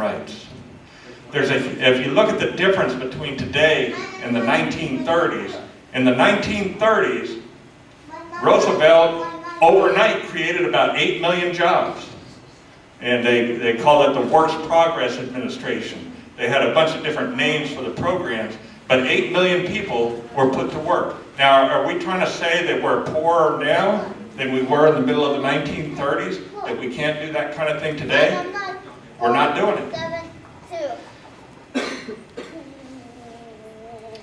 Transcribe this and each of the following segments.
rights. If you look at the difference between today and the 1930s, in the 1930s, Roosevelt overnight created about 8 million jobs. And they called it the Works Progress Administration. They had a bunch of different names for the programs, but 8 million people were put to work. Now, are we trying to say that we're poorer now than we were in the middle of the 1930s? That we can't do that kind of thing today? We're not doing it.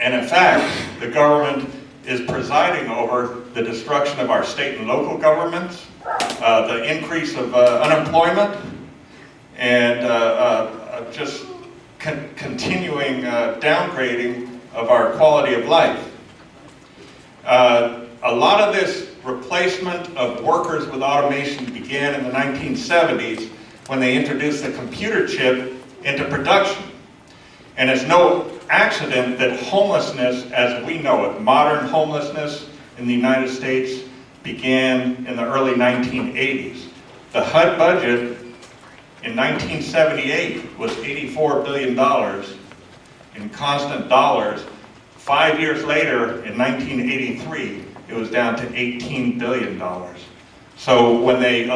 And in fact, the government is presiding over the destruction of our state and local governments, the increase of unemployment, and just continuing downgrading of our quality of life. A lot of this replacement of workers with automation began in the 1970s when they introduced the computer chip into production. And it's no accident that homelessness, as we know it, modern homelessness in the United States, began in the early 1980s. The HUD budget in 1978 was $84 billion in constant dollars. 5 years later, in 1983, it was down to $18 billion. So when they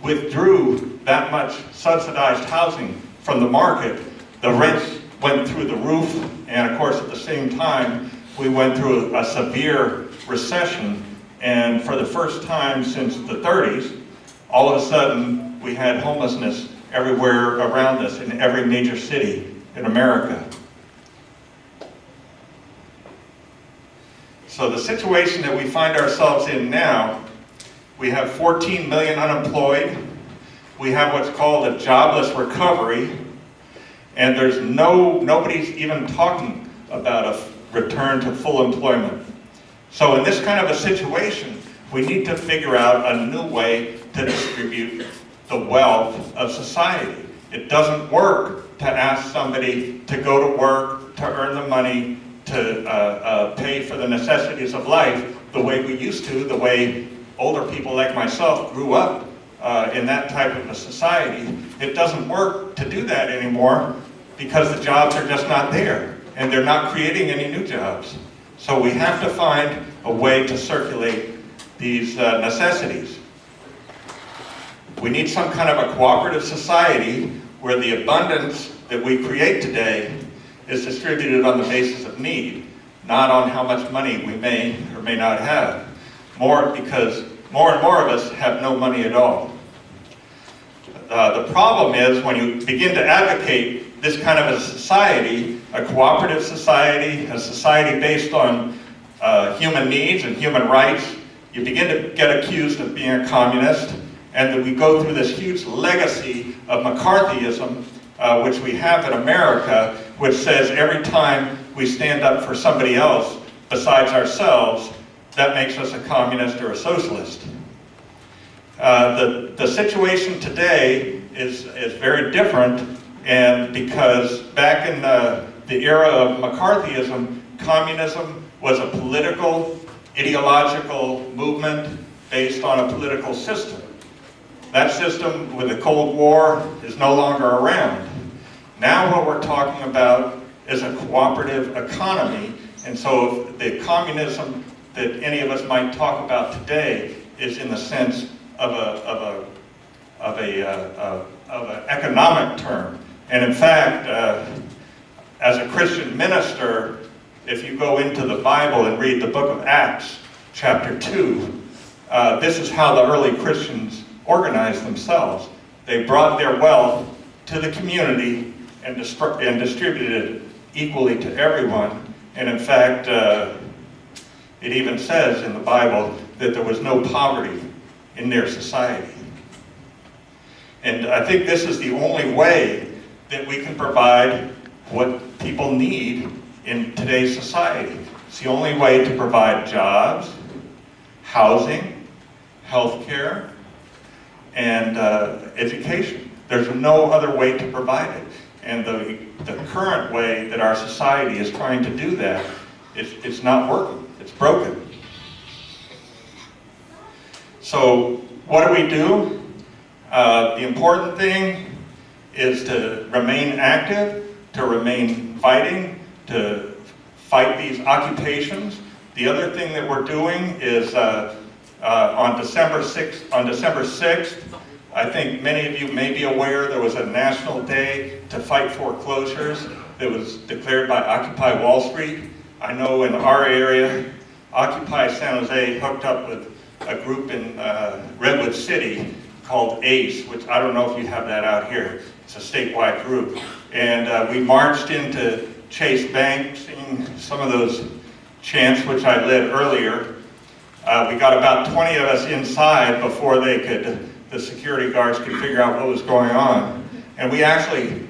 withdrew that much subsidized housing from the market, the rents went through the roof, and of course at the same time we went through a severe recession, and for the first time since the 30s, all of a sudden we had homelessness everywhere around us in every major city in America. So the situation that we find ourselves in now, we have 14 million unemployed, we have what's called a jobless recovery, and there's nobody's even talking about a return to full employment. So in this kind of a situation, we need to figure out a new way to distribute the wealth of society. It doesn't work to ask somebody to go to work, to earn the money, to pay for the necessities of life the way we used to, the way older people like myself grew up in that type of a society. It doesn't work to do that anymore because the jobs are just not there, and they're not creating any new jobs. So we have to find a way to circulate these necessities. We need some kind of a cooperative society where the abundance that we create today is distributed on the basis of need, not on how much money we may or may not have. Because more and more of us have no money at all. The problem is when you begin to advocate this kind of a society, a cooperative society, a society based on human needs and human rights, you begin to get accused of being a communist, and that we go through this huge legacy of McCarthyism, which we have in America, which says every time we stand up for somebody else besides ourselves, that makes us a communist or a socialist. The situation today is very different, and because back in the era of McCarthyism, communism was a political, ideological movement based on a political system. That system with the Cold War is no longer around. Now what we're talking about is a cooperative economy, and so the communism that any of us might talk about today is in the sense of an economic term. And in fact, as a Christian minister, if you go into the Bible and read the book of Acts, chapter 2, this is how the early Christians organized themselves. They brought their wealth to the community and distributed it equally to everyone. And in fact, it even says in the Bible that there was no poverty in their society. And I think this is the only way that we can provide what people need in today's society. It's the only way to provide jobs, housing, healthcare, and education. There's no other way to provide it. And the current way that our society is trying to do that, it's not working. It's broken. So what do? The important thing is to remain active, to remain fighting, to fight these occupations. The other thing that we're doing is on December 6th, I think many of you may be aware there was a national day to fight foreclosures that was declared by Occupy Wall Street. I know in our area, Occupy San Jose hooked up with a group in Redwood City called ACE, which I don't know if you have that out here. It's a statewide group. And we marched into Chase Bank, singing some of those chants which I led earlier. We got about 20 of us inside before the security guards could figure out what was going on. And we actually,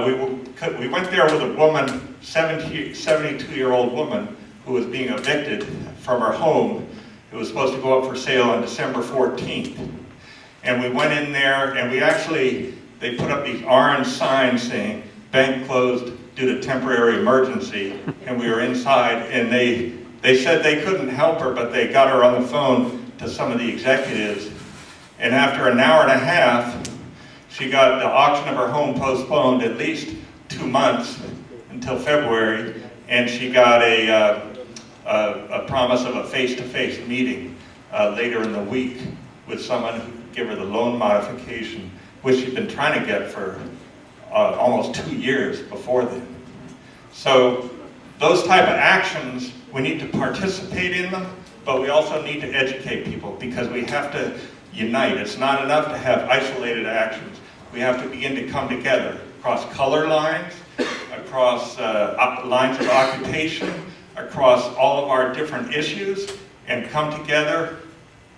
we went there with a woman, 72-year-old woman, who was being evicted from her home. It was supposed to go up for sale on December 14th. And we went in there and they put up these orange signs saying, bank closed due to temporary emergency. And we were inside and they said they couldn't help her, but they got her on the phone to some of the executives. And after an hour and a half, she got the auction of her home postponed at least 2 months until February, and she got a promise of a face-to-face meeting later in the week with someone who could give her the loan modification, which she'd been trying to get for almost 2 years before then. So those type of actions, we need to participate in them, but we also need to educate people because we have to unite. It's not enough to have isolated actions. We have to begin to come together across color lines, across lines of occupation, across all of our different issues, and come together.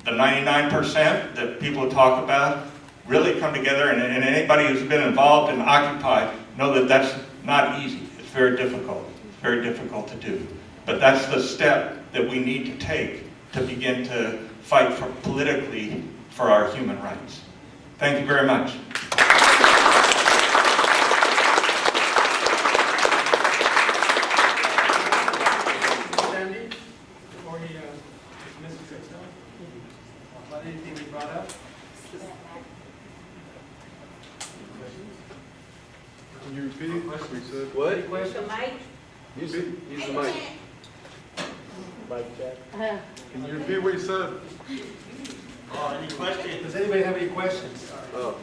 The 99% that people talk about, really come together, and anybody who's been involved in Occupy know that that's not easy. It's very difficult. It's very difficult to do. But that's the step that we need to take to begin to fight politically for our human rights. Thank you very much. Sandy, before he dismisses himself, about anything he brought up? Can you repeat what we said? What? The mic? Use the mic. Mic check. Can you repeat what you said? Any questions? Does anybody have any questions? Oh.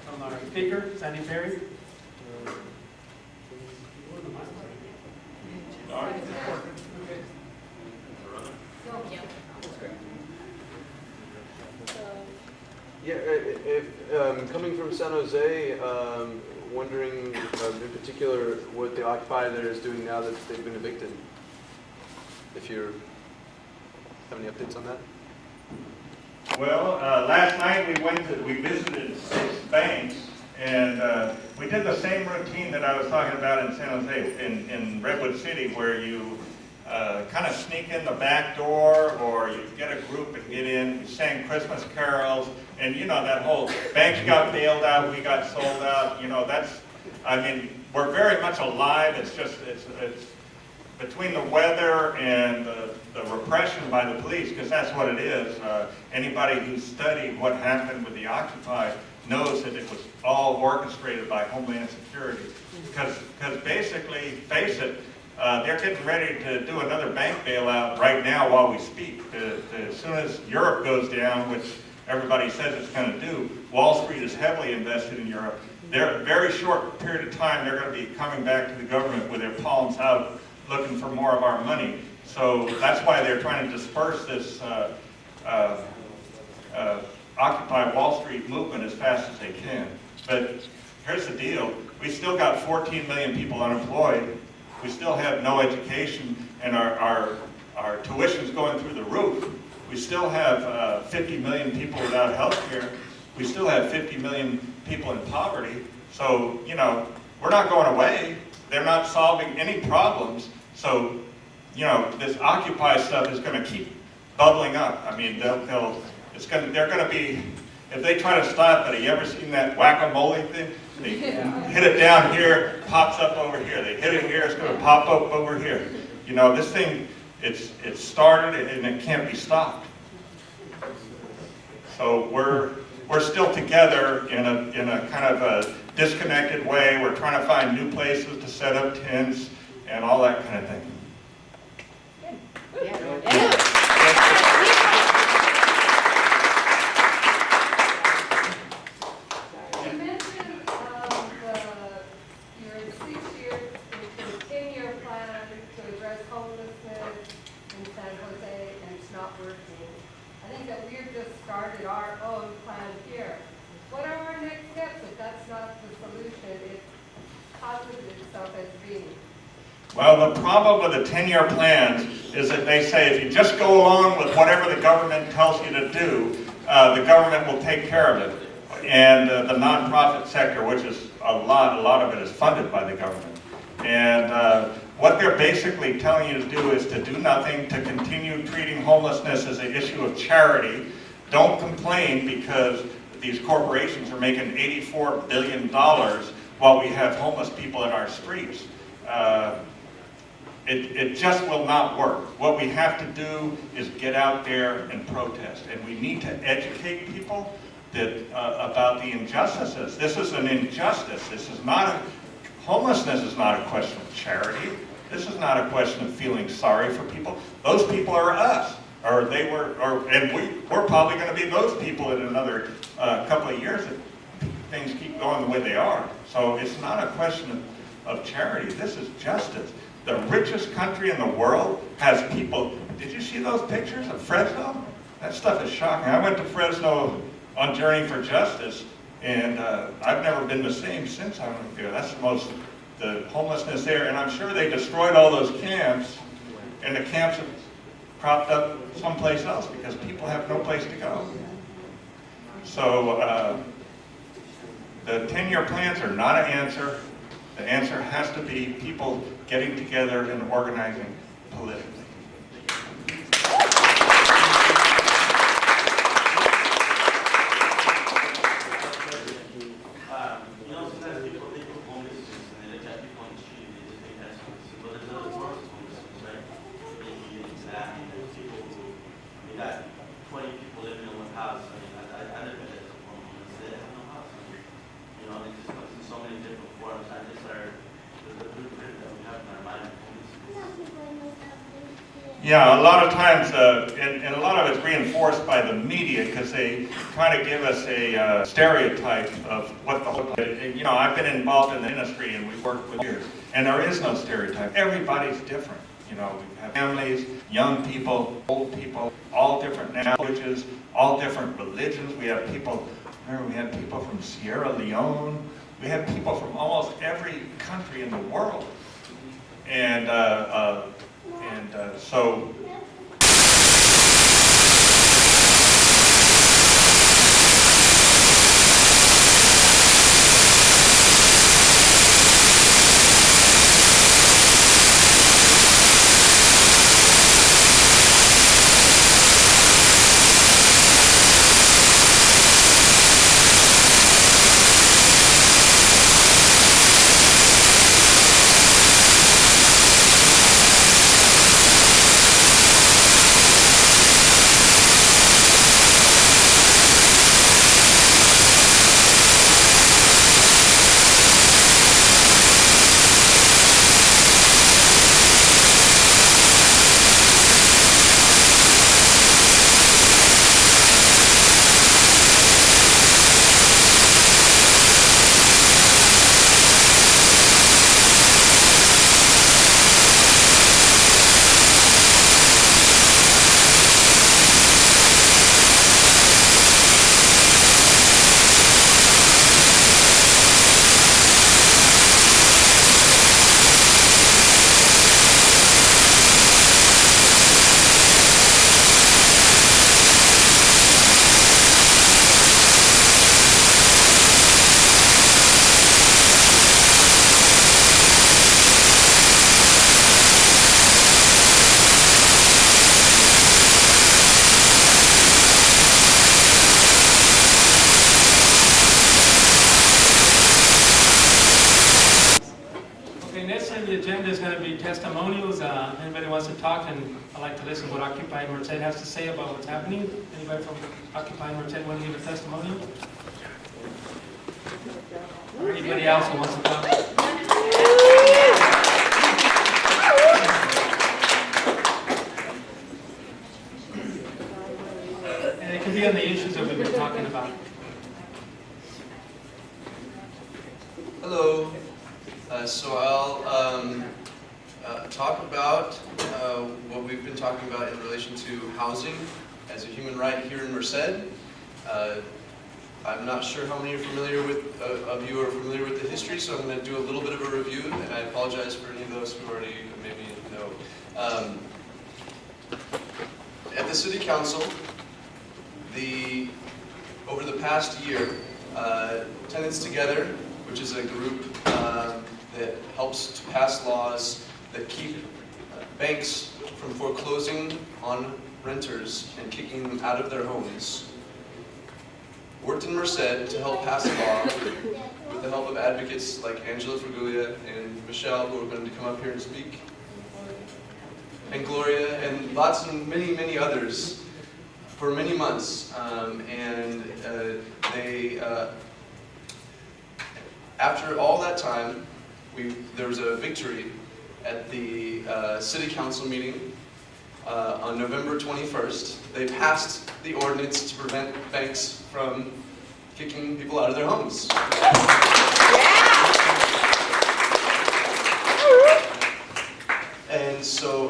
From our speaker, Sandy Perry? Yeah, if coming from San Jose, wondering in particular what the Occupy there is doing now that they've been evicted. If you have any updates on that? Well, last night we visited 6 banks, and we did the same routine that I was talking about in San Jose, in Redwood City, where you kind of sneak in the back door, or you get a group and get in, you sang Christmas carols, and you know, that whole banks got bailed out, we got sold out, you know, we're very much alive. It's just, it's between the weather and the repression by the police, because that's what it is. Anybody who's studied what happened with the Occupy knows that it was all orchestrated by Homeland Security. Because basically, face it, they're getting ready to do another bank bailout right now while we speak. As soon as Europe goes down, which everybody says it's going to do, Wall Street is heavily invested in Europe. They're a very short period of time, they're going to be coming back to the government with their palms out, looking for more of our money. So that's why they're trying to disperse this Occupy Wall Street movement as fast as they can. But here's the deal. We still got 14 million people unemployed. We still have no education, and our tuition's going through the roof. We still have 50 million people without health care. We still have 50 million people in poverty. So, you know, we're not going away. They're not solving any problems. So, you know, this Occupy stuff is going to keep bubbling up. I mean, they're going to be, if they try to stop it, have you ever seen that whack-a-mole thing? They hit it down here, pops up over here. They hit it here, it's going to pop up over here. You know, this thing, it's started and it can't be stopped. So we're still together in a kind of a disconnected way. We're trying to find new places to set up tents and all that kind of thing. You mentioned your 6-year, your 10-year plan to address homelessness in San Jose, and it's not working. I think that we've just started our own plan here. What are our next steps if that's not the solution? It posits itself as being. Well, the problem with the 10-year plans is that they say if you just go along with whatever the government tells you to do, the government will take care of it. And the nonprofit sector, which is a lot of it is funded by the government. And what they're basically telling you to do is to do nothing, to continue treating homelessness as an issue of charity. Don't complain because these corporations are making $84 billion while we have homeless people in our streets. It just will not work. What we have to do is get out there and protest. And we need to educate people that, about the injustices. This is an injustice. This is not homelessness is not a question of charity. This is not a question of feeling sorry for people. Those people are us. And we're probably going to be those people in another couple of years if things keep going the way they are. So it's not a question of charity. This is justice. The richest country in the world has people. Did you see those pictures of Fresno? That stuff is shocking. I went to Fresno on Journey for Justice, and I've never been the same since I went there. That's the homelessness there, and I'm sure they destroyed all those camps, and the camps have cropped up someplace else because people have no place to go. So the 10-year plans are not an answer. The answer has to be people getting together and organizing politically. Sometimes people think of homelessness and they catch people on the street and they just think that's homelessness. But there's other forms of homelessness, right? They can get into that. There's people who, we got 20 people living in one house. I mean, I never had that form of homelessness. They have no house. I mean, it just comes in so many different forms. I just are the blueprint that we have in our mind of homelessness. Yeah, a lot of times, and a lot of it's reinforced by the media because they try to give us a stereotype of what the whole, I've been involved in the industry and we've worked with years, and there is no stereotype. Everybody's different. We have families, young people, old people, all different languages, all different religions. We had people from Sierra Leone. We had people from almost every country in the world. And so Next on the agenda is going to be testimonials. Anybody wants to talk, and I'd like to listen to what Occupy Merced has to say about what's happening. Anybody from Occupy Merced want to give a testimonial? or anybody else who wants to talk. And it can be on the issues that we've been talking about. Hello. So I'll talk about what we've been talking about in relation to housing as a human right here in Merced. I'm not sure how many are familiar with, of you are familiar with the history, so I'm going to do a little bit of a review, and I apologize for any of those who already maybe know. At the City Council, over the past year, Tenants Together, which is a group that helps to pass laws that keep banks from foreclosing on renters and kicking them out of their homes, worked in Merced to help pass a law with the help of advocates like Angela Fraguglia and Michelle, who are going to come up here and speak, and Gloria, and many, many others for many months. After all that time, there was a victory at the City Council meeting on November 21st. They passed the ordinance to prevent banks from kicking people out of their homes. And so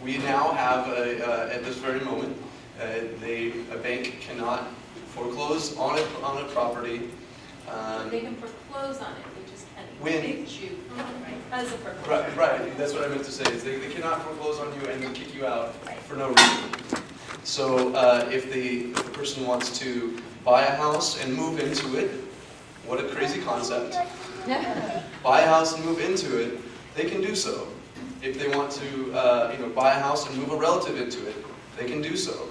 we now have, at this very moment, a bank cannot foreclose on a property. They can foreclose on it, they just can't When- evict you because of foreclosure. Right, that's what I meant to say, is they cannot foreclose on you and then kick you out for no reason. So if the person wants to buy a house and move into it, what a crazy concept. Buy a house and move into it, they can do so. If they want to buy a house and move a relative into it, they can do so.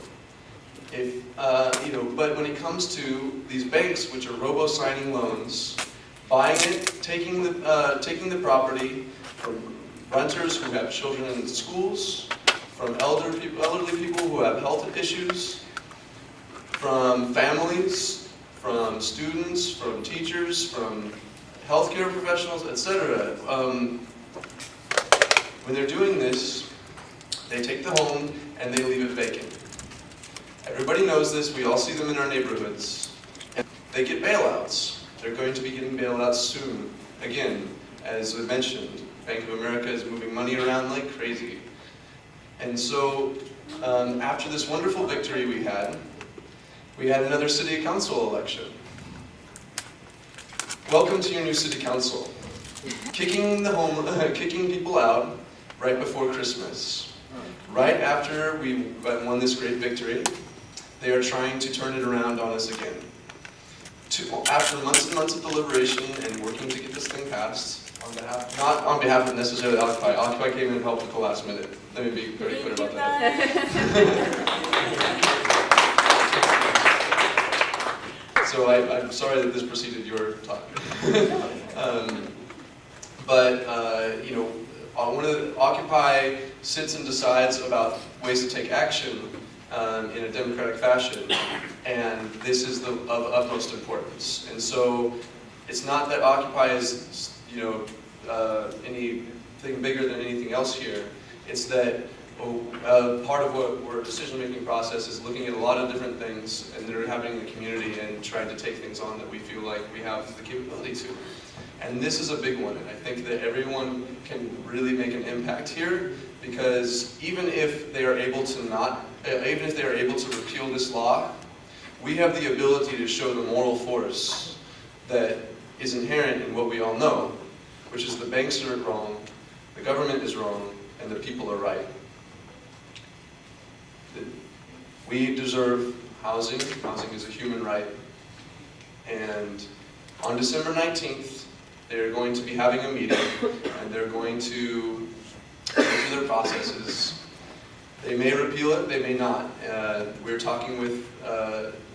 But when it comes to these banks, which are robo-signing loans, buying it, taking the property from renters who have children in schools, from elderly people who have health issues, from families, from students, from teachers, from healthcare professionals, etc. When they're doing this, they take the home and they leave it vacant. Everybody knows this, we all see them in our neighborhoods. And they get bailouts. They're going to be getting bailouts soon. Again, as I mentioned, Bank of America is moving money around like crazy. And so, after this wonderful victory we had another city council election. Welcome to your new city council. Kicking people out right before Christmas. Right after we won this great victory, they are trying to turn it around on us again. After months and months of deliberation and working to get this thing passed, not on behalf of necessarily Occupy. Occupy came in and helped at the last minute. Let me be very clear about that. So I'm sorry that this preceded your talk. Occupy sits and decides about ways to take action in a democratic fashion, and this is of utmost importance. And so, it's not that Occupy is, anything bigger than anything else here. It's that part of what our decision-making process is looking at a lot of different things and that are happening in the community and trying to take things on that we feel like we have the capability to. And this is a big one, and I think that everyone can really make an impact here, because even if they are able to repeal this law, we have the ability to show the moral force that is inherent in what we all know, which is the banks are wrong, the government is wrong, and the people are right. We deserve housing. Housing is a human right. And on December 19th, they're going to be having a meeting, and they're going to go through their processes. They may repeal it, they may not. We're talking with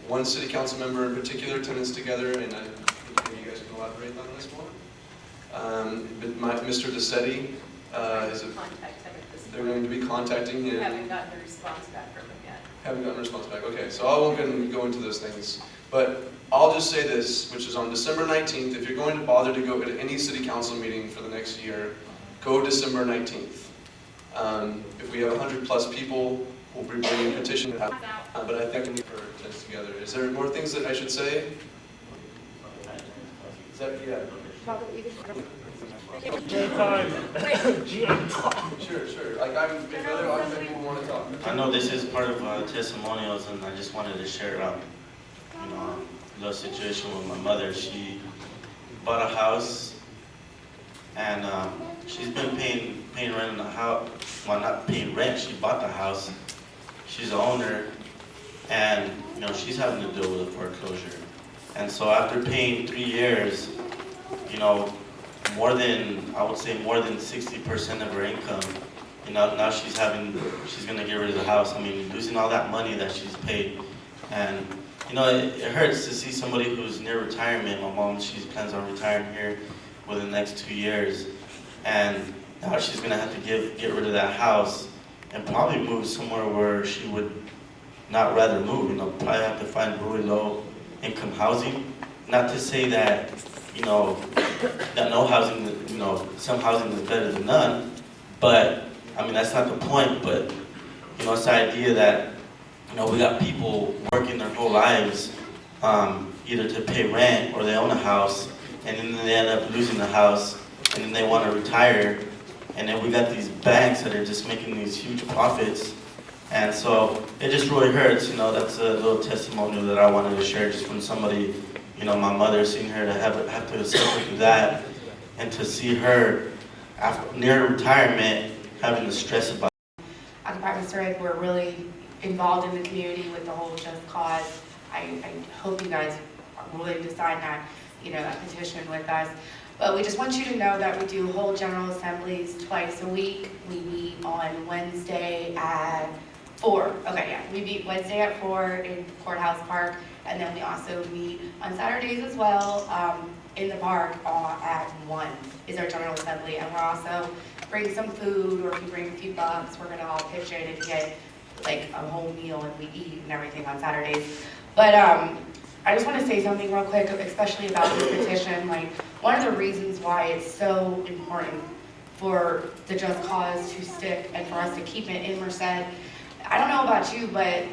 one city council member in particular, Tenants Together, and I think maybe you guys can elaborate on this one. Mr. DeSetti they're going to be contacting him. We haven't gotten a response back from him yet. Haven't gotten a response back. Okay, so I won't go into those things. But I'll just say this, which is on December 19th, if you're going to bother to go to any city council meeting for the next year, go December 19th. If we have 100+ people, we'll be bringing a petition. But I think we need for this together. Is there more things that I should say? Is that, yeah. Sure. Like if other occupant people want to talk. I know this is part of testimonials, and I just wanted to share a little situation with my mother. She bought a house, and she's been paying rent in the house. Well, not paying rent. She bought the house. She's the owner, and she's having to deal with a foreclosure. And so after paying 3 years, I would say more than 60% of her income, now she's gonna get rid of the house. I mean, losing all that money that she's paid. And, it hurts to see somebody who's near retirement. My mom, she plans on retiring here within the next 2 years. And now she's gonna have to get rid of that house and probably move somewhere where she would not rather move, probably have to find really low income housing. Not to say that, that no housing, some housing is better than none, but, I mean, that's not the point, but, it's the idea that, we got people working their whole lives, either to pay rent or they own a house, and then they end up losing the house, and then they want to retire, and then we got these banks that are just making these huge profits, and so it just really hurts. That's a little testimonial that I wanted to share just from somebody, my mother, seeing her to have to suffer through that, and to see her near retirement having the stress about Occupy Merced, we're really involved in the community with the whole Just Cause. I hope you guys are willing to sign that, that petition with us. But we just want you to know that we do hold general assemblies twice a week. We meet on Wednesday at 4. Okay, yeah, we meet Wednesday at 4 in Courthouse Park, and then we also meet on Saturdays as well in the park at 1 is our general assembly. And we're also bring some food, or if you bring a few bucks, we're gonna all pitch in and get like a whole meal, and we eat and everything on Saturdays. But I just want to say something real quick, especially about this petition. Like, one of the reasons why it's so important for the Just Cause to stick and for us to keep it in Merced, I don't know about you, but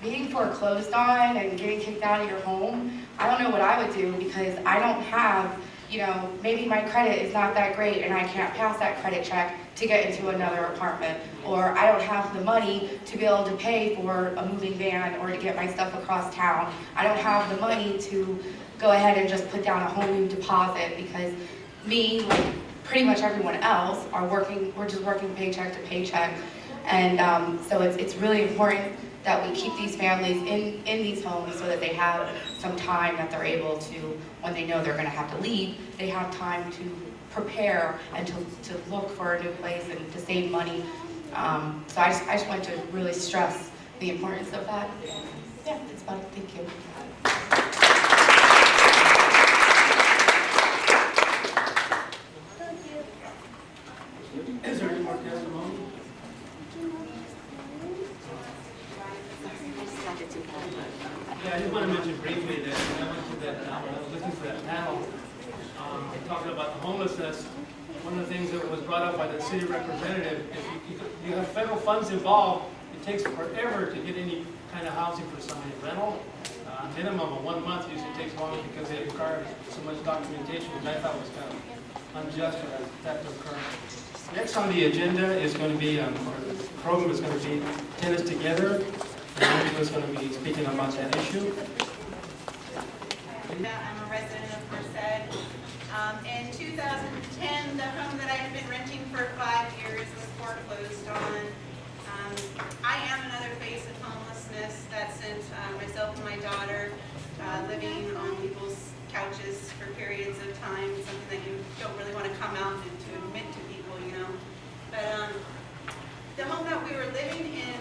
being foreclosed on and getting kicked out of your home, I don't know what I would do, because I don't have, maybe my credit is not that great and I can't pass that credit check to get into another apartment, or I don't have the money to be able to pay for a moving van or to get my stuff across town. I don't have the money to go ahead and just put down a whole new deposit, because me, like pretty much everyone else, we're just working paycheck to paycheck. And so it's really important that we keep these families in these homes so that they have some time that they're able to, when they know they're going to have to leave, they have time to prepare and to look for a new place and to save money. So I just want to really stress the importance of that. Yeah, that's about it. Thank you. Is there any more testimony? Yeah, I just want to mention briefly that when I went to that, when I was listening to that panel, talking about the homelessness, one of the things that was brought up by the city representative, if you have federal funds involved, it takes forever to get any kind of housing for somebody. Rental, minimum of 1 month usually takes longer because they require so much documentation, which I thought was kind of unjust for that to occur. Next on the agenda is going to be, or the program is going to be Tennis Together. And Angela's going to be speaking about that issue. I'm a resident of Merced. In 2010, the home that I had been renting for 5 years was foreclosed on. I am another face of homelessness that sent myself and my daughter living on people's couches for periods of time, something that you don't really want to come out and to admit to people, But the home that we were living in,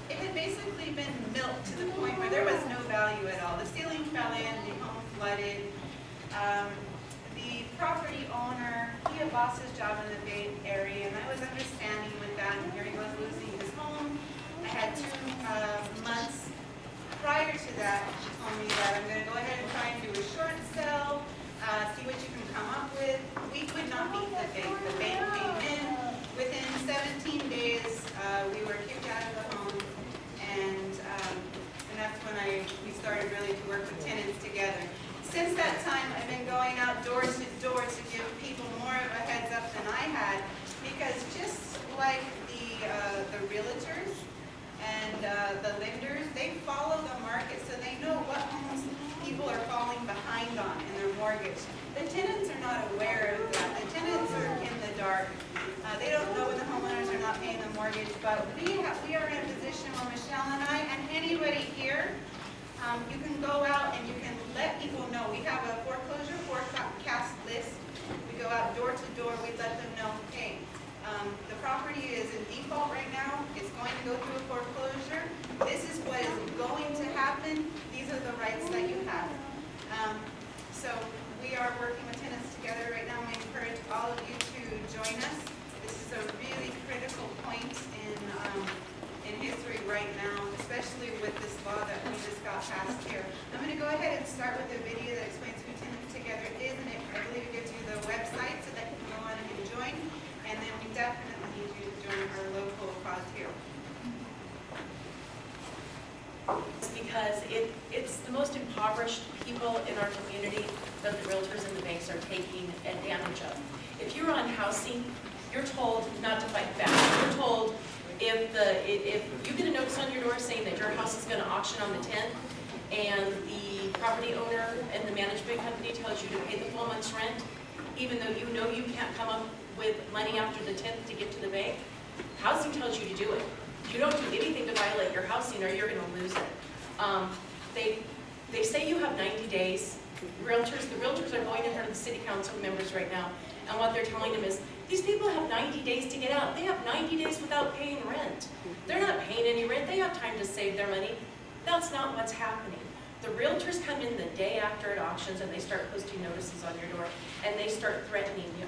it had basically been milked to the point where there was no value at all. The ceiling fell in, the home flooded. The property owner, he had lost his job in the Bay Area, and I was understanding with that, and here he was losing his home. I had 2 months prior to that told me that I'm gonna go ahead and try and do a short sell, see what you can come up with. We could not beat the bank. The bank came in, within 17 days, we were kicked out of the home, and that's when we started really to work with tenants together. Since that time, I've been going out door to door to give people more of a heads up than I had, because just like the realtors and the lenders, they follow the market, so they know what homes people are falling behind on in their mortgage. The tenants are not aware of that. The tenants are in the dark. They don't know when the homeowners are not paying the mortgage, but we are in a position where Michelle and I, and anybody here, you can go out and you can let people know. We have a foreclosure forecast list. We go out door to door. We let them know, hey, the property is in default right now. It's going to go through a foreclosure. This is what is going to happen. These are the rights that you have. So we are working with tenants together right now. We encourage all of you to join us. This is a really critical point in history right now, especially with this law that we just got passed here. I'm going to go ahead and start with a video that explains who Tenants Together is, and I believe it gives you the website so that you can go on and join. And then we definitely need you to join our local cause here. Because it's the most impoverished people in our community that the realtors and the banks are taking advantage of. If you're on housing, you're told not to fight back. You're told if you get a notice on your door saying that your house is going to auction on the 10th, and the property owner and the management company tells you to pay the full month's rent, even though you know you can't come up with money after the 10th to get to the bank, housing tells you to do it. You don't do anything to violate your housing or you're going to lose it. They say you have 90 days. The realtors are going in front of the city council members right now, and what they're telling them is, these people have 90 days to get out. They have 90 days without paying rent. They're not paying any rent. They have time to save their money. That's not what's happening. The realtors come in the day after it auctions and they start posting notices on your door, and they start threatening you.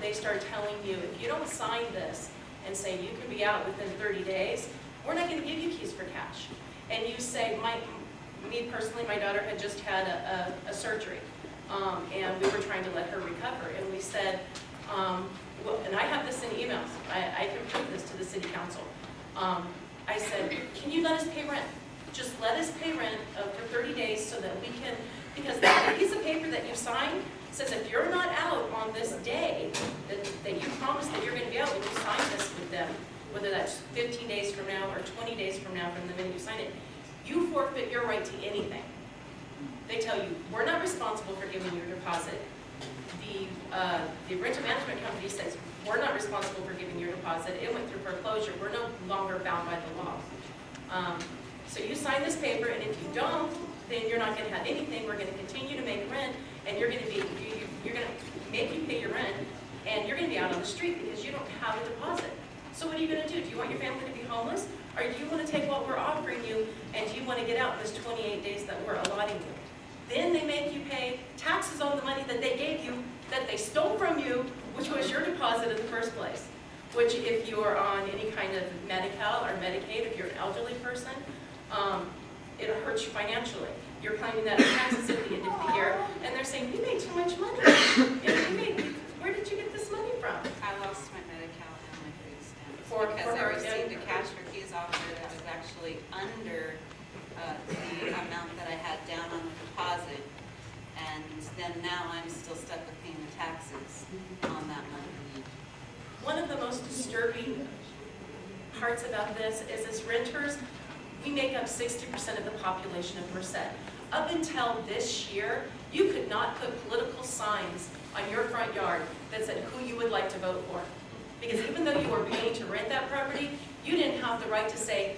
They start telling you, if you don't sign this and say you can be out within 30 days, we're not going to give you keys for cash. And you say, me personally, my daughter had just had a surgery, and we were trying to let her recover, and we said, well, and I have this in emails, I can prove this to the city council. I said, can you let us pay rent? Just let us pay rent for 30 days so that we can, because the piece of paper that you sign says if you're not out on this day that you promise that you're going to be out when you sign this with them, whether that's 15 days from now or 20 days from now from the minute you sign it, you forfeit your right to anything. They tell you, we're not responsible for giving you your deposit. The rental management company says, we're not responsible for giving your deposit. It went through foreclosure. We're no longer bound by the law. So you sign this paper, and if you don't, then you're not going to have anything. We're going to continue to make rent, and you're going to make you pay your rent, and you're going to be out on the street because you don't have a deposit. So what are you going to do? Do you want your family to be homeless, or do you want to take what we're offering you, and do you want to get out in this 28 days that we're allotting you? Then they make you pay taxes on the money that they gave you, that they stole from you, which was your deposit in the first place. Which, if you are on any kind of Medi-Cal or Medicaid, if you're an elderly person, it hurts you financially. You're claiming that in taxes at the end of the year, and they're saying, you made too much money. Where did you get this money from? I lost my Medi-Cal and my food stamps because I received a cash for keys offer that was actually under the amount that I had down on the deposit, and then now I'm still stuck with paying the taxes on that money. One of the most disturbing parts about this is as renters, we make up 60% of the population of Merced. Up until this year, you could not put political signs on your front yard that said who you would like to vote for. Because even though you were paying to rent that property, you didn't have the right to say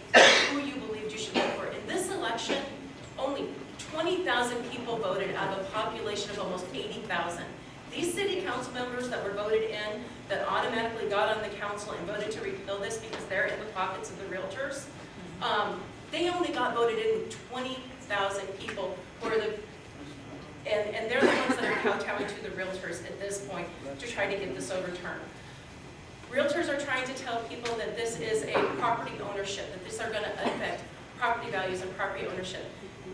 who you believed you should vote for. In this election, only 20,000 people voted out of a population of almost 80,000. These city council members that were voted in, that automatically got on the council and voted to repeal this because they're in the pockets of the realtors, they only got voted in 20,000 people who are and they're the ones that are kowtowing to the realtors at this point to try to get this overturned. Realtors are trying to tell people that this is a property ownership, that these are going to affect property values and property ownership.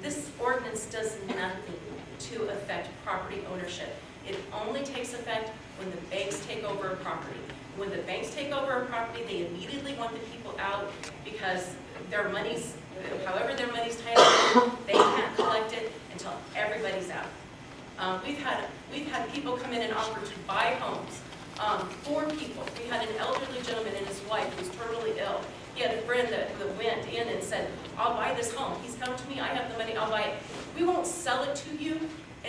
This ordinance does nothing to affect property ownership. It only takes effect when the banks take over a property. When the banks take over a property, they immediately want the people out because their money's, however their money's tied up, they can't collect it until everybody's out. We've had people come in and offer to buy homes. 4 people. We had an elderly gentleman and his wife who's terminally ill. He had a friend that went in and said, I'll buy this home. He's come to me, I have the money, I'll buy it. We won't sell it to you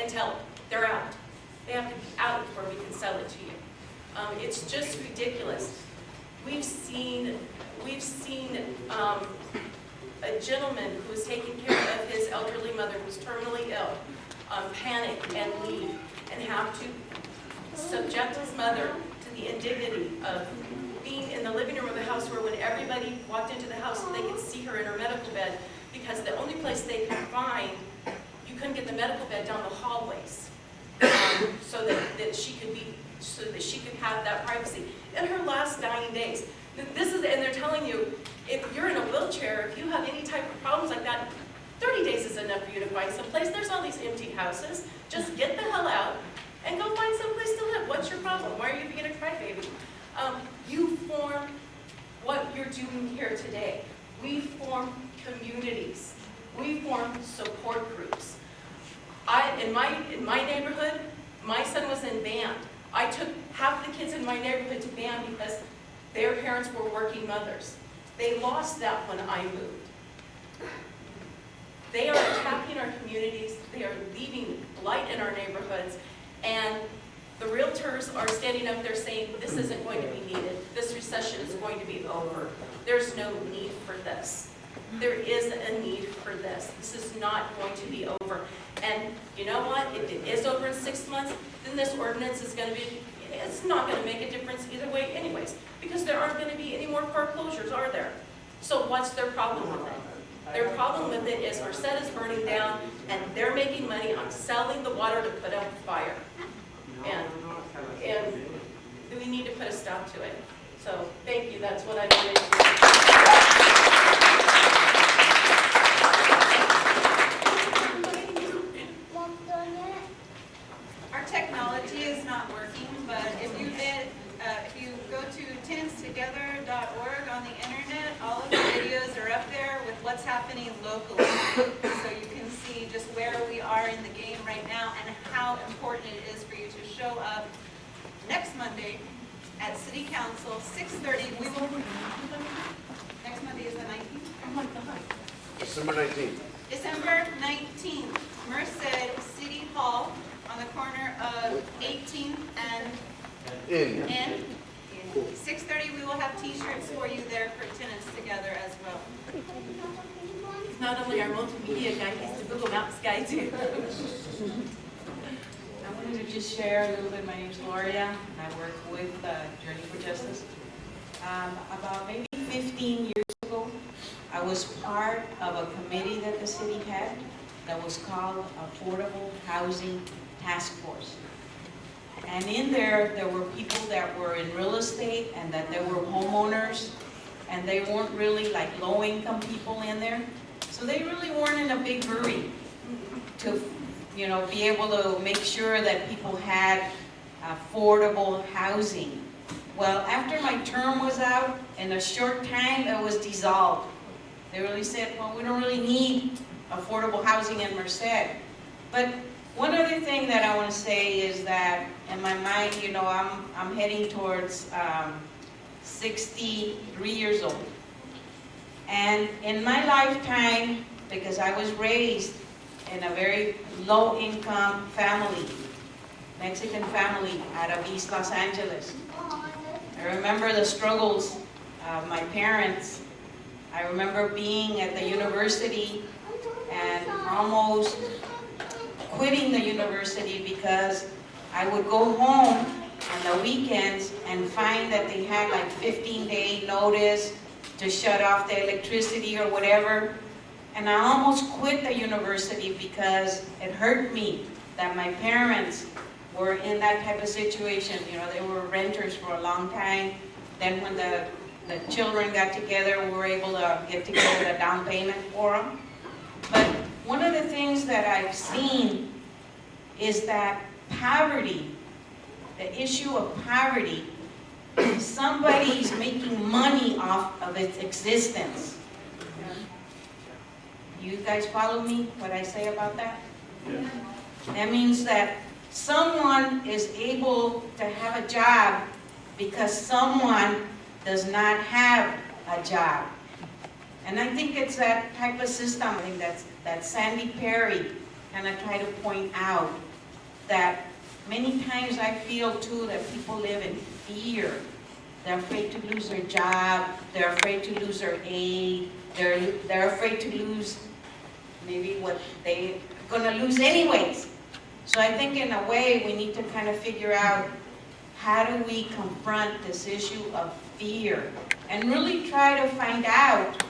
until they're out. They have to be out before we can sell it to you. It's just ridiculous. We've seen a gentleman who was taking care of his elderly mother who's terminally ill, panic and leave, and have to subject his mother to the indignity of being in the living room of the house where when everybody walked into the house they could see her in her medical bed, because the only place they could find, you couldn't get the medical bed down the hallways, so that she could have that privacy in her last dying days. And they're telling you, if you're in a wheelchair, if you have any type of problems like that, 30 days is enough for you to find someplace. There's all these empty houses. Just get the hell out and go find someplace to live. What's your problem? Why are you being a crybaby? You form what you're doing here today. We form communities. We form support groups. In my neighborhood, my son was in band. I took half the kids in my neighborhood to band because their parents were working mothers. They lost that when I moved. They are attacking our communities. They are leaving blight in our neighborhoods. And the realtors are standing up there saying, this isn't going to be needed. This recession is going to be over. There's no need for this. There is a need for this. This is not going to be over. And you know what? If it is over in 6 months, then this ordinance is going to be, it's not going to make a difference either way anyways, because there aren't going to be any more foreclosures, are there? So what's their problem with it? Their problem with it is Merced is burning down, and they're making money on selling the water to put out the fire. And we need to put a stop to it. So thank you. That's what I wanted to do. Our technology is not working, but if you go to tenstogether.org on the internet, all of the videos are up there with what's happening locally. So you can see just where we are in the game right now and how important it is for you to show up next Monday at City Council, 6:30. We will, next Monday is the 19th? Oh my God. December 19th. December 19th, Merced City Hall on the corner of 18th and N. 6:30, we will have t-shirts for you there for Tenants Together as well. He's not only our multimedia guy, he's the Google Maps guy too. I wanted to just share a little bit. My name is Gloria, and I work with Journey for Justice. About maybe 15 years ago, I was part of a committee that the city had that was called Affordable Housing Task Force. And in there were people that were in real estate and that they were homeowners, and they weren't really like low-income people in there. So they really weren't in a big hurry to, be able to make sure that people had affordable housing. Well, after my term was out, in a short time, it was dissolved. They really said, well, we don't really need affordable housing in Merced. But one other thing that I want to say is that in my mind, I'm heading towards 63 years old. And in my lifetime, because I was raised in a very low-income family, Mexican family out of East Los Angeles. I remember the struggles of my parents. I remember being at the university and almost quitting the university because I would go home on the weekends and find that they had like 15-day notice to shut off the electricity or whatever. And I almost quit the university because it hurt me that my parents were in that type of situation. They were renters for a long time. Then when the children got together, we were able to get together a down payment for them. But one of of the things that I've seen is that poverty, the issue of poverty, somebody's making money off of its existence. You guys follow me, what I say about that? Yeah. That means that someone is able to have a job because someone does not have a job. And I think it's that type of system, I think that Sandy Perry kind of tried to point out, that many times I feel too that people live in fear. They're afraid to lose their job, they're afraid to lose their aid, they're afraid to lose maybe what they're gonna lose anyways. So I think in a way we need to kind of figure out how do we confront this issue of fear and really try to find out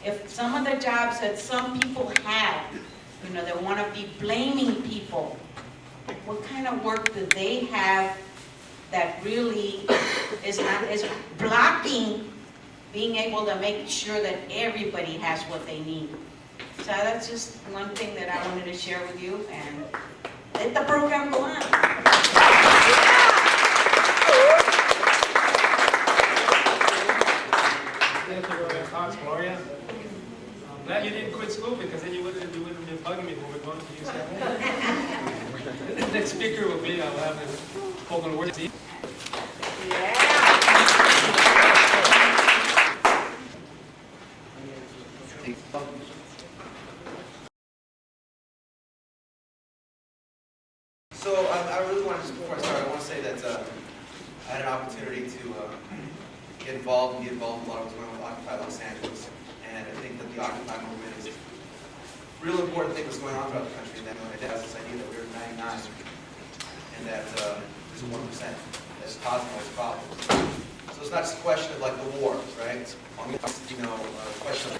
if some of the jobs that some people have, you know, they want to be blaming people, what kind of work do they have that really is blocking being able to make sure that everybody has what they need. So that's just one thing that I wanted to share with you, and let the program go on. Thank you for your thoughts, Gloria. I'm glad you didn't quit school, because then you wouldn't have been bugging me when we're going to UCLA. The next speaker will be, I'll have a spoken word. So I really want to, just before I start, I want to say that I had an opportunity to get involved in a lot of what's going on with Occupy Los Angeles. And I think that the Occupy movement is a real important thing that's going on throughout the country. And that it has this idea that we're 99 and that there's 1% that's causing all these problems. So it's not just a question of like the war, right? You know, a question of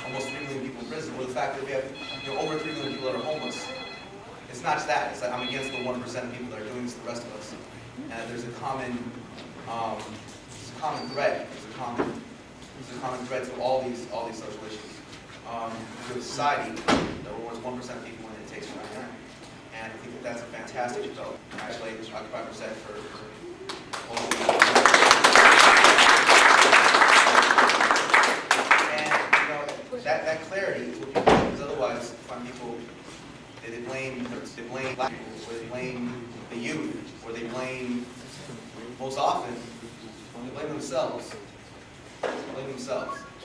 almost 3 million people in prison, or the fact that we have over 3 million people that are homeless. It's not just that. It's like I'm against the 1% of people that are doing this to the rest of us. And there's a common thread. There's a common thread to all these social issues. We have a society that rewards 1% of people and it takes 99. And I think that that's a fantastic development. Actually, Occupy Merced for and that clarity is what people need, because otherwise, you find people. They blame black people, or they blame the youth, or they blame, most often, they blame themselves.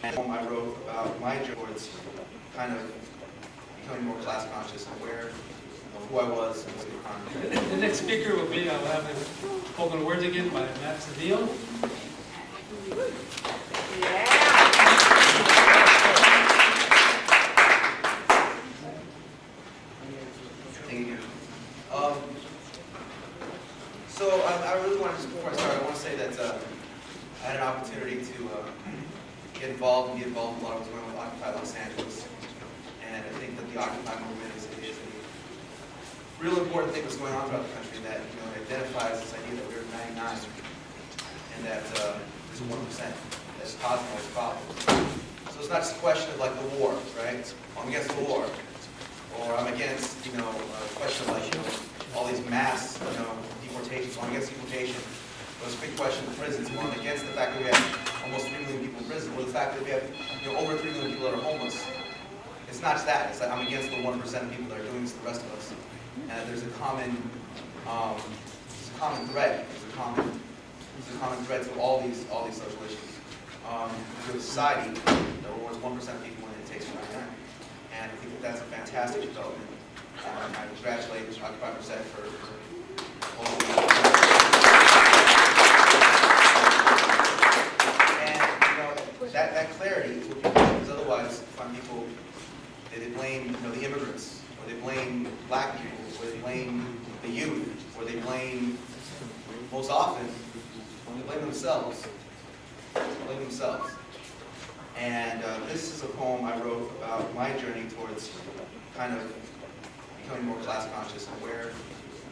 And I wrote about my journey towards kind of becoming more class conscious and aware of who I was and what the economy. The next speaker will be, I'll have a spoken words again by Matt Seville. So I really want to, just before I start, I want to say that I had an opportunity to get involved in a lot of what's going on with Occupy Los Angeles. And I think that the Occupy movement is a real important thing that's going on throughout the country, that identifies this idea that we're 99 and that there's 1% that's causing all these problems. So it's not just a question of like the war, right? I'm against the war. Or I'm against, a question of like, all these mass, deportations. So I'm against deportation. But it's a big question of prisons. Or I'm against the fact that we have almost 3 million people in prison. Or the fact that we have, over 3 million people that are homeless. It's not just that. It's like I'm against the 1% of people that are doing this to the rest of us. And there's a common thread. There's a common thread to all these social issues. We have a society that rewards 1% of people and it takes 99. And I think that that's a fantastic development. I congratulate Occupy Merced for and that clarity is what people need, because otherwise you find people they blame the immigrants, or they blame black people, or they blame the youth, or they blame, most often, they blame themselves. And this is a poem I wrote about my journey towards kind of becoming more class conscious and aware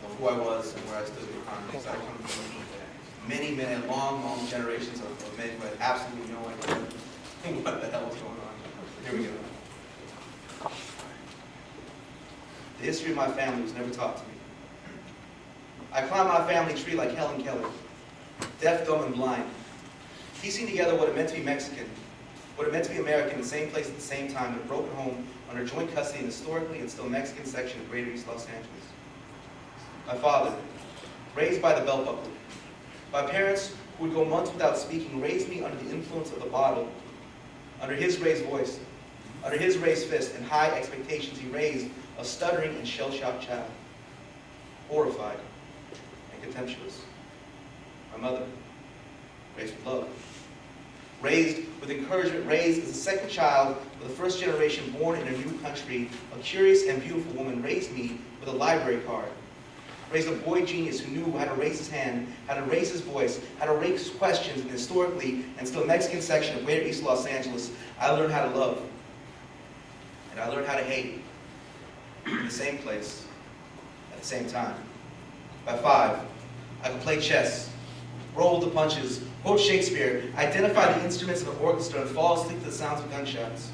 of who I was and where I stood in the economy. So I come from many, long generations of men who had absolutely no idea what the hell was going on. Here we go. The history of my family was never taught to me. I climbed my family tree like Helen Keller, deaf, dumb, and blind, piecing together what it meant to be Mexican, what it meant to be American in the same place at the same time, in a broken home under joint custody in the historically and still Mexican section of Greater East Los Angeles. My father, raised by the belt buckle, by parents who would go months without speaking, raised me under the influence of the bottle, under his raised voice, under his raised fist, and high expectations. He raised a stuttering and shell-shocked child, horrified and contemptuous. My mother, raised with love, raised with encouragement, raised as a second child of the first generation born in a new country, a curious and beautiful woman, raised me with a library card, raised a boy genius who knew how to raise his hand, how to raise his voice, how to raise questions in the historically and still Mexican section of Greater East Los Angeles. I learned how to love, and I learned how to hate in the same place at the same time. By 5, I could play chess, roll the punches, quote Shakespeare, identify the instruments of an orchestra, and fall asleep to the sounds of gunshots.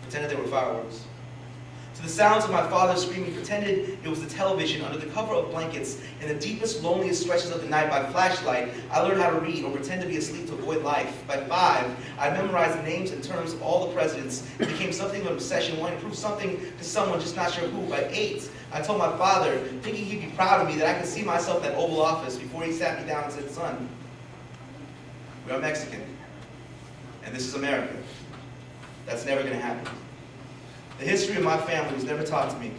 Pretended they were fireworks. To the sounds of my father screaming, pretended it was the television under the cover of blankets in the deepest, loneliest stretches of the night by flashlight. I learned how to read or pretend to be asleep to avoid life. By 5, I memorized the names and terms of all the presidents. It became something of an obsession, wanting to prove something to someone, just not sure who. By 8, I told my father, thinking he'd be proud of me, that I could see myself in that Oval Office before he sat me down and said, "Son, we are Mexican, and this is America. That's never going to happen." The history of my family was never taught to me.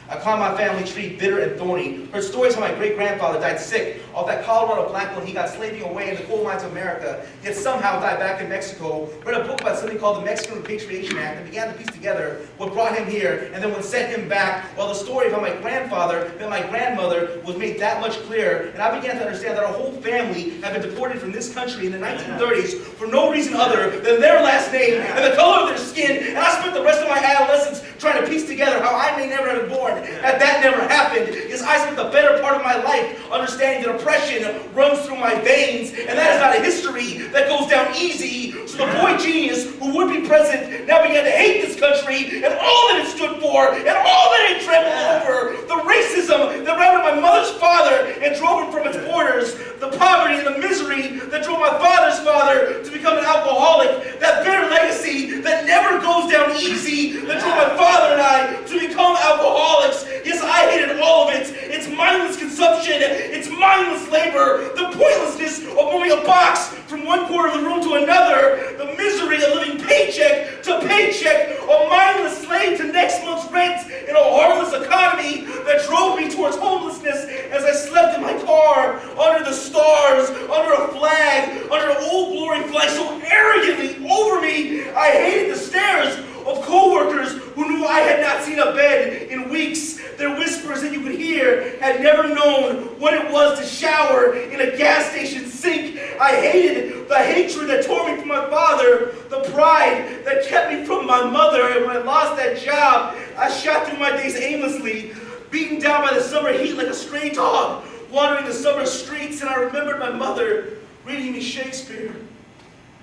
I climbed my family tree, bitter and thorny, heard stories how my great-grandfather died sick off that Colorado black when he got slaving away in the coal mines of America, yet somehow died back in Mexico, read a book about something called the Mexican Repatriation Act, and began to piece together what brought him here and then what sent him back, while the story of how my grandfather met my grandmother was made that much clearer, and I began to understand that our whole family had been deported from this country in the 1930s for no reason other than their last name and the color of their skin, and I spent the rest of my adolescence trying to piece together how I may never have been born. And that never happened. Is I spent the better part of my life understanding that oppression runs through my veins, and that is not a history that goes down easy. So the boy genius who would be present now began to hate this country and all that it stood for and all that it trampled over. The racism that routed my mother's father and drove him from its borders. The poverty and the misery that drove my father's father to become an alcoholic. That bitter legacy that never goes down easy that drove my father and I to become alcoholics. Yes, I hated all of it. It's mindless consumption. It's mindless labor. The pointlessness of moving a box from one corner of the room to another. The misery of living paycheck to paycheck. A mindless slave to next month's rent in a heartless economy that drove me towards homelessness as I slept in my car under the stars, under a flag, under an Old Glory flag so arrogantly over me. I hated the stares of co-workers who knew I had not seen a bed in weeks. Their whispers that you could hear had never known what it was to shower in a gas station sink. I hated the hatred that tore me from my father, the pride that kept me from my mother, and when I lost that job, I shot through my days aimlessly, beaten down by the summer heat like a stray dog, wandering the summer streets, and I remembered my mother reading me Shakespeare,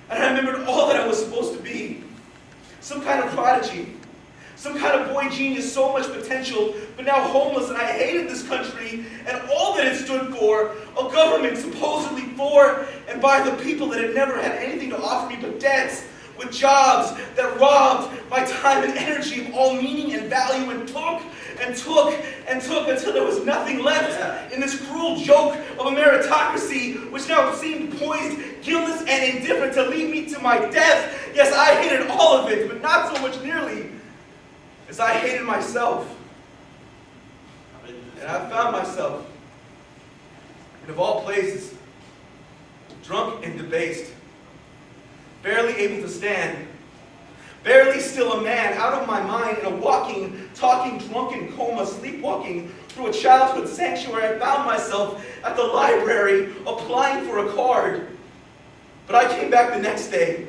and I remembered all that I was supposed to be. Some kind of prodigy, some kind of boy genius, so much potential, but now homeless, and I hated this country and all that it stood for, a government supposedly for and by the people that had never had anything to offer me but debts, with jobs that robbed my time and energy of all meaning and value, and took and took and took until there was nothing left in this cruel joke of a meritocracy, which now seemed poised, guiltless, and indifferent to lead me to my death. Yes, I hated all of it, but not so much nearly as I hated myself. And I found myself, and of all places, drunk and debased, barely able to stand, barely still a man, out of my mind, in a walking, talking, drunken coma, sleepwalking through a childhood sanctuary. I found myself at the library applying for a card. But I came back the next day,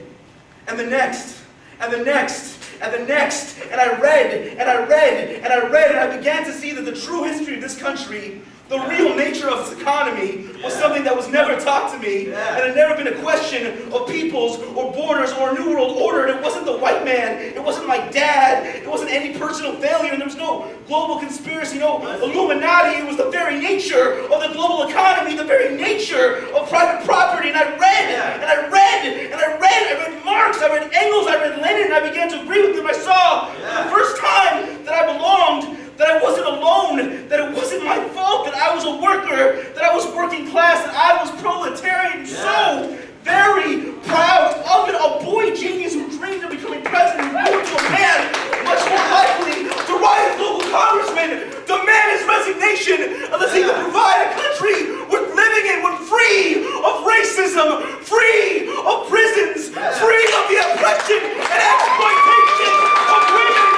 and the next, and the next, and the next, and I read, and I read, and I read, and I began to see that the true history of this country, The real nature of this economy was something that was never taught to me, and had never been a question of peoples or borders or a new world order. And it wasn't the white man, it wasn't my dad, it wasn't any personal failure, and there was no global conspiracy, no Illuminati. It was the very nature of the global economy, the very nature of private property. And I read, and I read, and I read. I read Marx, I read Engels, I read Lenin, and I began to agree with them. I saw for the first time that I belonged, that I wasn't alone, that it wasn't my fault, that I was a worker, that I was working class, that I was proletarian. So very proud of it. A boy genius who dreamed of becoming president grew into a man much more likely to rise as local congressman. Demand his resignation unless he can provide a country worth living in, one free of racism, free of prisons, free of the oppression and exploitation of women,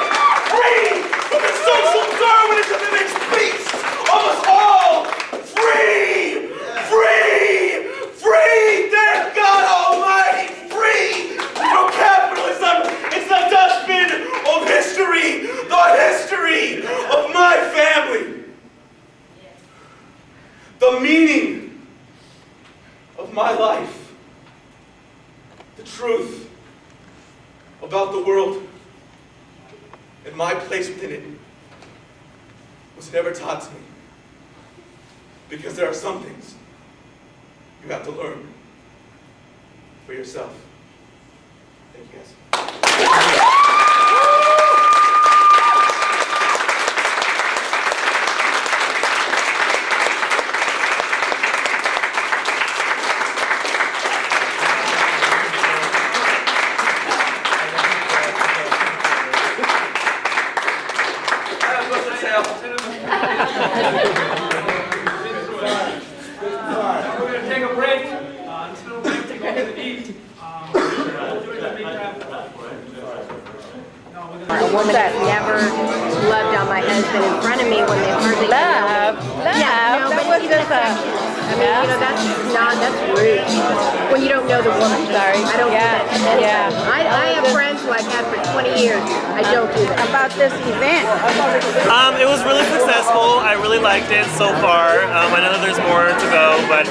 free from the social Darwinism that makes beasts of us all. Free! Free! Free! Thank God Almighty! Free from capitalism! It's the dustbin of history! The history of my family! The meaning of my life. The truth about the world and my place within it was never taught to me. Because there are some things you have to learn for yourself. Thank you, guys. We're going to take a break. This little break to go to eat. A woman has never loved on my husband in front of me when they hardly Love? Yeah, no, That but was even just a... affection. I mean, you know, that's rude. When you don't know the woman. Sorry. I don't do that to anybody. Yeah. I have friends who I've had for 20 years. I don't do that. About this event. It was really successful. I really liked it so far. I know that there's more to go, but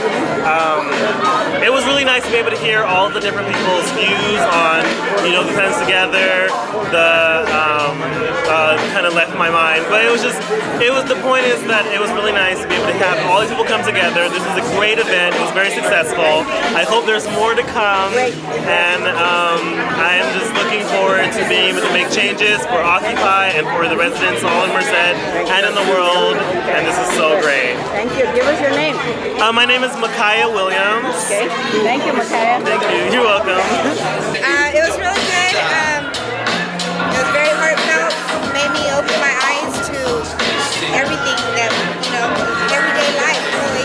it was really nice to be able to hear all the different people's views on, the Friends Together, the kind of left my mind. But the point is that it was really nice to be able to have all these people come together. This was a great event. It was very successful. I hope there's more to come, and I am just looking forward to being able to make changes for Occupy and for the residents all in Merced and in the world, and this is so great. Thank you. Give us your name. My name is Micaiah Williams. Okay. Thank you, Micaiah. Thank you. You're welcome. It was really good. It was very heartfelt. Made me open my eyes to everything that, everyday life, really.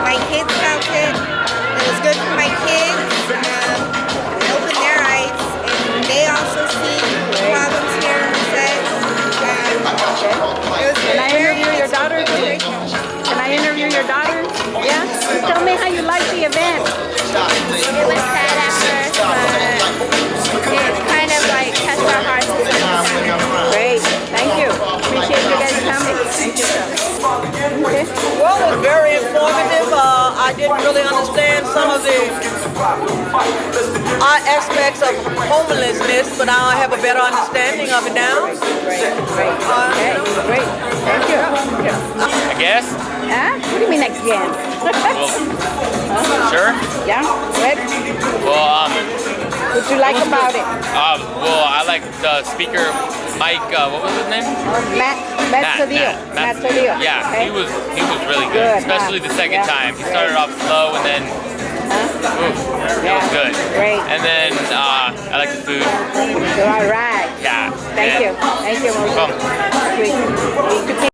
My kids felt it. It was good for my kids. It opened their eyes, and they also see problems here in Merced. Can I interview your daughter? Can I interview your daughter? Yeah? Tell me how you like the event. It was sad at first, but it kind of touched our hearts. Great. Thank you. Appreciate you guys coming. Thank you, sir. Okay. Well, it was very informative. I didn't really understand some of the aspects of homelessness, but now I have a better understanding of it now. Great. Okay. Great. Thank you. I guess. Huh? What do you mean again? Sure. Yeah. What? Well, what you like about it? Well, I like the speaker, Mike. What was his name? Matt Cedillo. Matt Cedillo. Yeah, okay. he was really good, especially the second time. He started off slow and then. It was good. Great. And then I like the food. All right. Yeah. Thank you. Thank you. Welcome. We